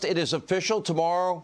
first, it is official. Tomorrow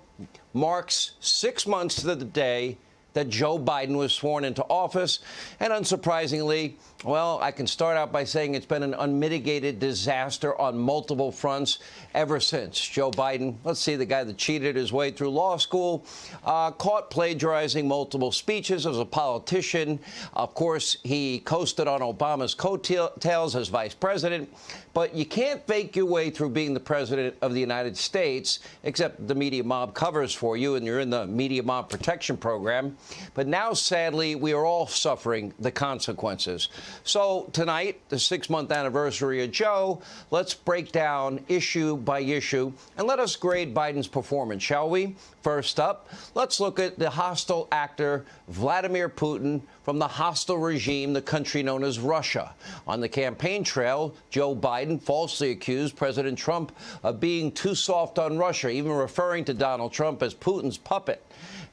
marks 6 months to the day that Joe Biden was sworn into office. And unsurprisingly, well, I can start out by saying it's been an unmitigated disaster on multiple fronts ever since. Joe Biden, let's see, the guy that cheated his way through law school, caught plagiarizing multiple speeches as a politician. Of course, he coasted on Obama's coattails as vice president. But you can't fake your way through being the president of the United States, except the media mob covers for you, and you're in the media mob protection program. But now, sadly, we are all suffering the consequences. So tonight, the 6-month anniversary of Joe, let's break down issue by issue and let us grade Biden's performance, shall we? First up, let's look at the hostile actor, Vladimir Putin, from the hostile regime, the country known as Russia. On the campaign trail, Joe Biden falsely accused President Trump of being too soft on Russia, even referring to Donald Trump as Putin's puppet.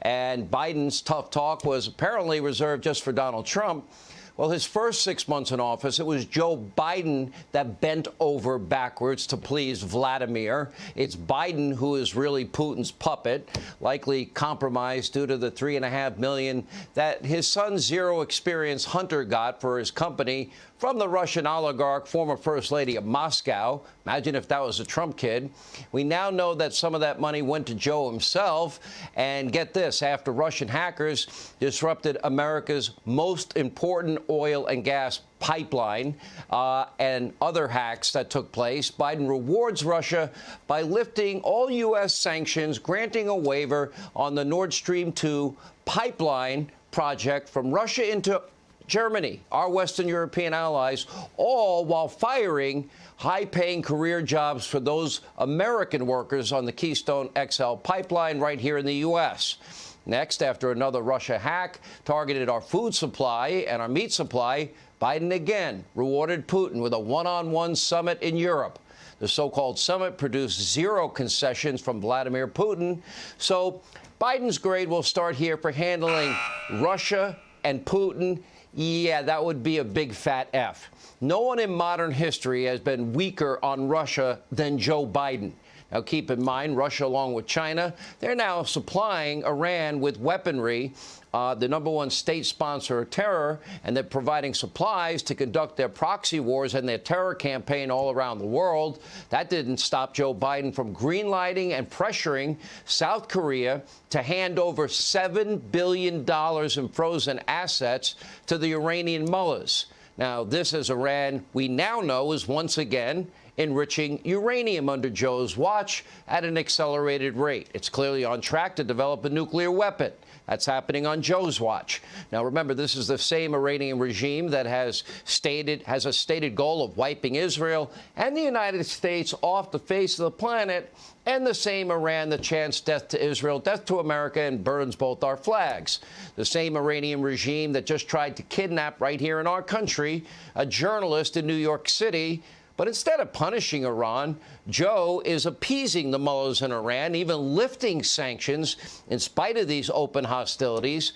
And Biden's tough talk was apparently reserved just for Donald Trump. Well, his first 6 months in office, it was Joe Biden that bent over backwards to please Vladimir. It's Biden who is really Putin's puppet, likely compromised due to the $3.5 million that his son, Zero Experience Hunter, got for his company from the Russian oligarch, former First Lady of Moscow. Imagine if that was a Trump kid. We now know that some of that money went to Joe himself. And get this, after Russian hackers disrupted America's most important oil and gas pipeline and other hacks that took place, Biden rewards Russia by lifting all U.S. sanctions, granting a waiver on the Nord Stream 2 pipeline project from Russia into Germany, our Western European allies, all while firing high-paying career jobs for those American workers on the Keystone XL pipeline right here in the U.S. Next, after another Russia hack targeted our food supply and our meat supply, Biden again rewarded Putin with a one-on-one summit in Europe. The so-called summit produced zero concessions from Vladimir Putin. So Biden's grade will start here for handling Russia and Putin. Yeah, that would be a big fat F. No one in modern history has been weaker on Russia than Joe Biden. Now, keep in mind, Russia, along with China, they're now supplying Iran with weaponry, the #1 state sponsor of terror, and they're providing supplies to conduct their proxy wars and their terror campaign all around the world. That didn't stop Joe Biden from greenlighting and pressuring South Korea to hand over $7 billion in frozen assets to the Iranian mullahs. Now, this is Iran, we now know, is once again enriching uranium under Joe's watch at an accelerated rate. It's clearly on track to develop a nuclear weapon. That's happening on Joe's watch. Now, remember, this is the same Iranian regime that has a stated goal of wiping Israel and the United States off the face of the planet, and the same Iran that chants death to Israel, death to America, and burns both our flags. The same Iranian regime that just tried to kidnap right here in our country a journalist in New York City. But instead of punishing Iran, Joe is appeasing the mullahs in Iran, even lifting sanctions in spite of these open hostilities.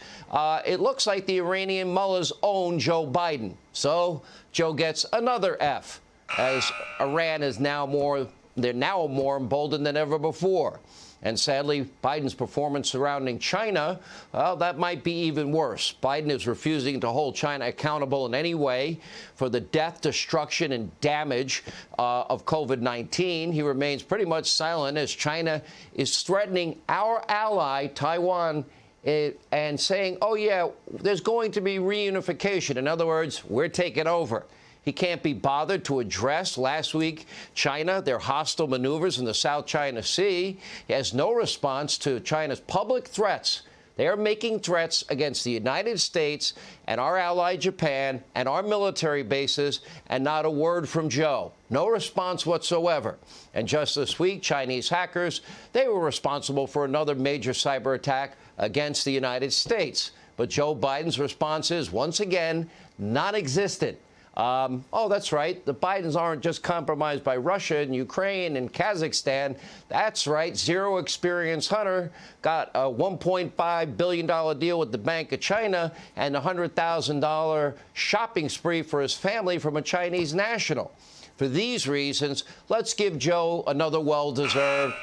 It looks like the Iranian mullahs own Joe Biden. So Joe gets another F, as Iran is now more emboldened than ever before. And sadly, Biden's performance surrounding China, well, that might be even worse. Biden is refusing to hold China accountable in any way for the death, destruction, and damage of COVID-19. He remains pretty much silent as China is threatening our ally, Taiwan, and saying, oh, yeah, there's going to be reunification. In other words, we're taking over. He can't be bothered to address last week China, their hostile maneuvers in the South China Sea. He has no response to China's public threats. They are making threats against the United States and our ally Japan and our military bases, and not a word from Joe. No response whatsoever. And just this week, Chinese hackers, they were responsible for another major cyber attack against the United States. But Joe Biden's response is, once again, non-existent. Oh, that's right. The Bidens aren't just compromised by Russia and Ukraine and Kazakhstan. That's right. Zero Experience Hunter got a $1.5 billion deal with the Bank of China and a $100,000 shopping spree for his family from a Chinese national. For these reasons, let's give Joe another well-deserved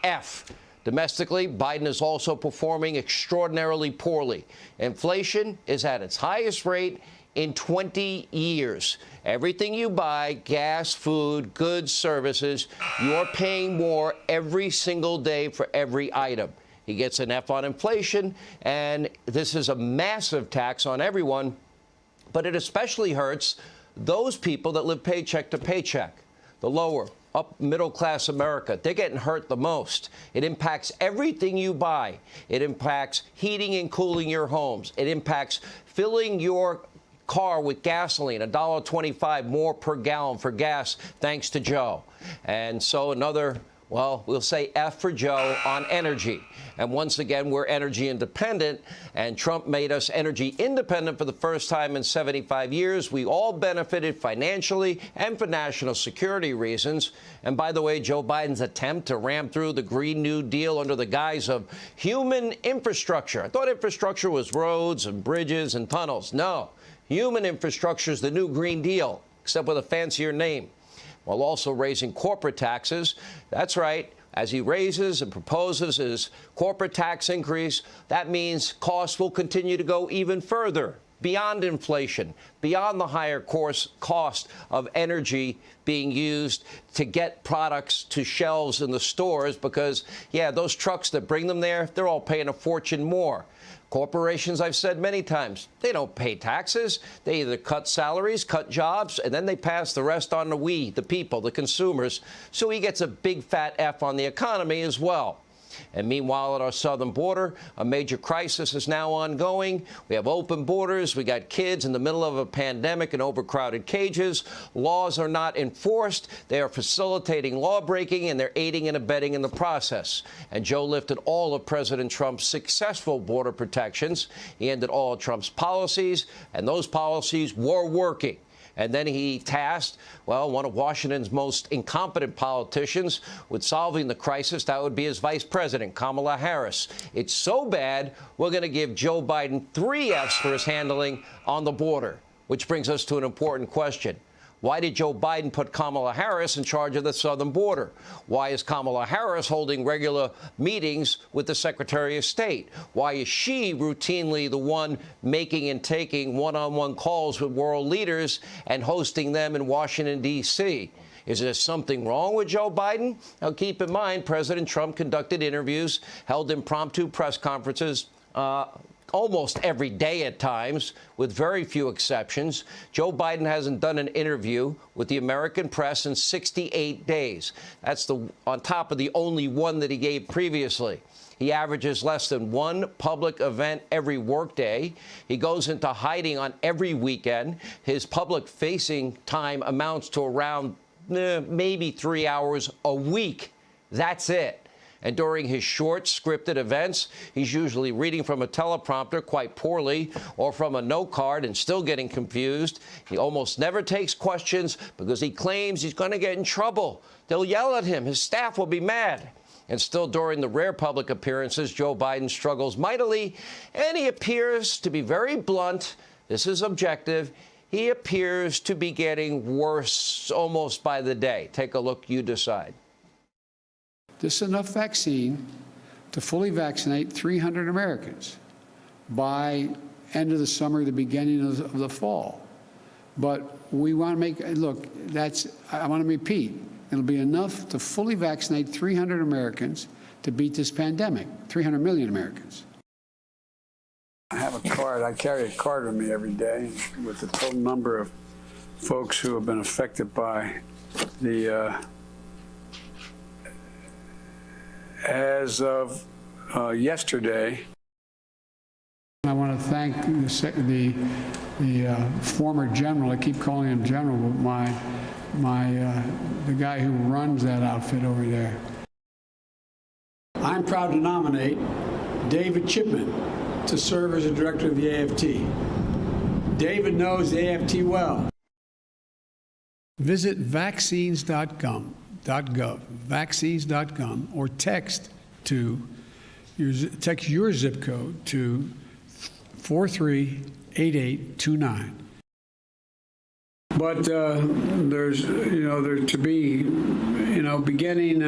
F. Domestically, Biden is also performing extraordinarily poorly. Inflation is at its highest rate in 20 years. Everything you buy, gas, food, goods, services, you're paying more every single day for every item. He gets an F on inflation, and this is a massive tax on everyone, but it especially hurts those people that live paycheck to paycheck, the lower, up middle-class America. They're getting hurt the most. It impacts everything you buy. It impacts heating and cooling your homes. It impacts filling your car with gasoline, $1.25 more per gallon for gas, thanks to Joe. And so another, well, we'll say F for Joe on energy. And once again, we're energy independent, and Trump made us energy independent for the first time in 75 years. We all benefited financially and for national security reasons. And by the way, Joe Biden's attempt to ram through the Green New Deal under the guise of human infrastructure. I thought infrastructure was roads and bridges and tunnels. No, human infrastructure is the new Green Deal, except with a fancier name, while also raising corporate taxes. That's right. As he raises and proposes his corporate tax increase, that means costs will continue to go even further, beyond inflation, beyond the higher cost of energy being used to get products to shelves in the stores because, yeah, those trucks that bring them there, they're all paying a fortune more. Corporations, I've said many times, they don't pay taxes. They either cut salaries, cut jobs, and then they pass the rest on to we, the people, the consumers. So he gets a big fat F on the economy as well. And meanwhile, at our southern border, a major crisis is now ongoing. We have open borders. We got kids in the middle of a pandemic in overcrowded cages. Laws are not enforced. They are facilitating lawbreaking, and they're aiding and abetting in the process. And Joe lifted all of President Trump's successful border protections. He ended all of Trump's policies, and those policies were working. And then he tasked, well, one of Washington's most incompetent politicians with solving the crisis. That would be his vice president, Kamala Harris. It's so bad, we're going to give Joe Biden 3 Fs for his handling on the border, which brings us to an important question. Why did Joe Biden put Kamala Harris in charge of the southern border? Why is Kamala Harris holding regular meetings with the Secretary of State? Why is she routinely the one making and taking one-on-one calls with world leaders and hosting them in Washington, D.C.? Is there something wrong with Joe Biden? Now, keep in mind, President Trump conducted interviews, held impromptu press conferences, almost every day at times, with very few exceptions. Joe Biden hasn't done an interview with the American press in 68 days. That's on top of the only one that he gave previously. He averages less than one public event every workday. He goes into hiding on every weekend. His public-facing time amounts to around maybe 3 hours a week. That's it. And during his short, scripted events, he's usually reading from a teleprompter quite poorly or from a note card and still getting confused. He almost never takes questions because he claims he's going to get in trouble. They'll yell at him. His staff will be mad. And still, during the rare public appearances, Joe Biden struggles mightily, and he appears to be very blunt. This is objective. He appears to be getting worse almost by the day. Take a look. You decide. This is enough vaccine to fully vaccinate 300 Americans by end of the summer, the beginning of the fall. But we want to make, look, I want to repeat, it'll be enough to fully vaccinate 300 Americans to beat this pandemic, 300 million Americans. I have a card. I carry a card with me every day with the total number of folks who have been affected by the as of yesterday. I want to thank the former general. I keep calling him general, but the guy who runs that outfit over there. I'm proud to nominate David Chipman to serve as a director of the AFT. David knows the AFT well. Visit vaccines.gov, vaccines.gov, or text your zip code to 438829. But there's to be, beginning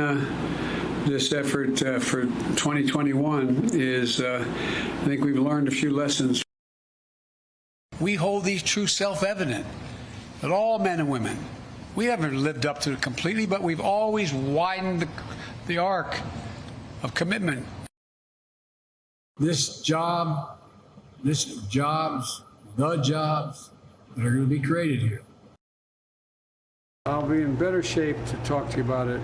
this effort for 2021 is, I think we've learned a few lessons. We hold these truths self-evident that all men and women, we haven't lived up to it completely, but we've always widened the arc of commitment. The jobs that are going to be created here. I'll be in better shape to talk to you about it.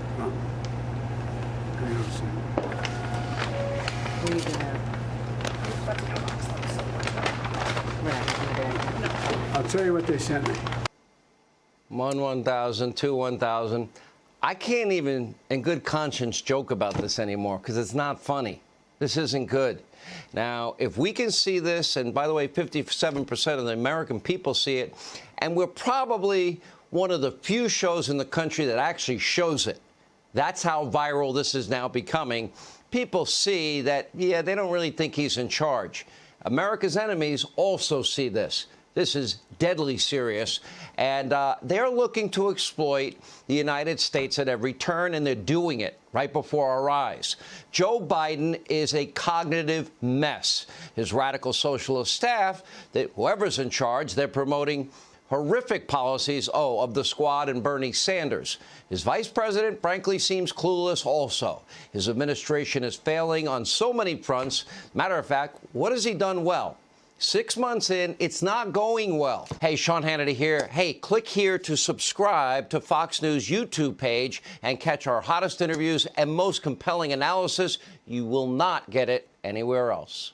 I'll tell you what they sent me. 1,000, 1,000. I can't even, in good conscience, joke about this anymore because it's not funny. This isn't good. Now, if we can see this, and by the way, 57% of the American people see it, and we're probably one of the few shows in the country that actually shows it. That's how viral this is now becoming. People see that, yeah, they don't really think he's in charge. America's enemies also see this. This is deadly serious, and they're looking to exploit the United States at every turn, and they're doing it right before our eyes. Joe Biden is a cognitive mess. His radical socialist staff, that whoever's in charge, they're promoting horrific policies, of the Squad and Bernie Sanders. His vice president, frankly, seems clueless also. His administration is failing on so many fronts. Matter of fact, what has he done well? 6 months in, it's not going well. Hey, Sean Hannity here. Hey, click here to subscribe to Fox News YouTube page and catch our hottest interviews and most compelling analysis. You will not get it anywhere else.